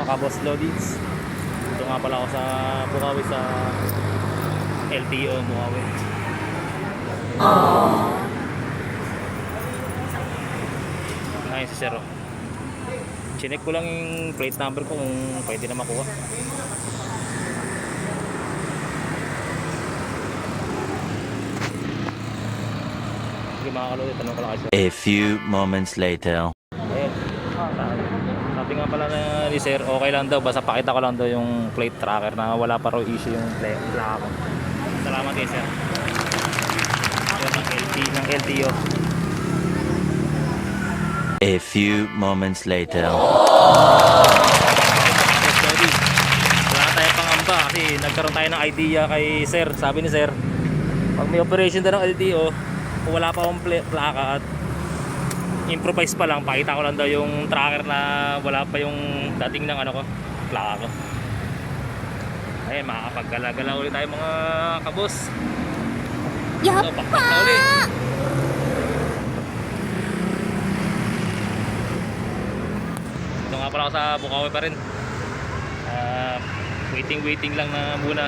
Kaboss Lodits. Ito nga pala ako sa Bukawi, sa LTO Bukawi. Ngayon si Sir. Chinek ko lang yung plate number ko kung pwede na makuha. Sige mga kalodi, tanong ko lang kayo. A few moments later. Ayun. Sabi nga pala na ni Sir, okay lang daw, basta pakita ko lang daw yung plate tracker na wala pa raw issue yung plaka ko. Salamat kay Sir. Yun ng LTO. A few moments later. Wala tayong pangamba kasi nagkaroon tayo ng idea kay Sir. Sabi ni Sir, pag may operation daw ng LTO, kung wala pa akong plaka at improvise pa lang, pakita ko lang daw yung tracker na wala pa yung dating ng ano ko, plaka ko. Ayun, makakapag-gala-gala ulit tayo mga kabos. So, pakpak na ulit. Ito nga pala ako sa Bukawi pa rin. Waiting lang na muna.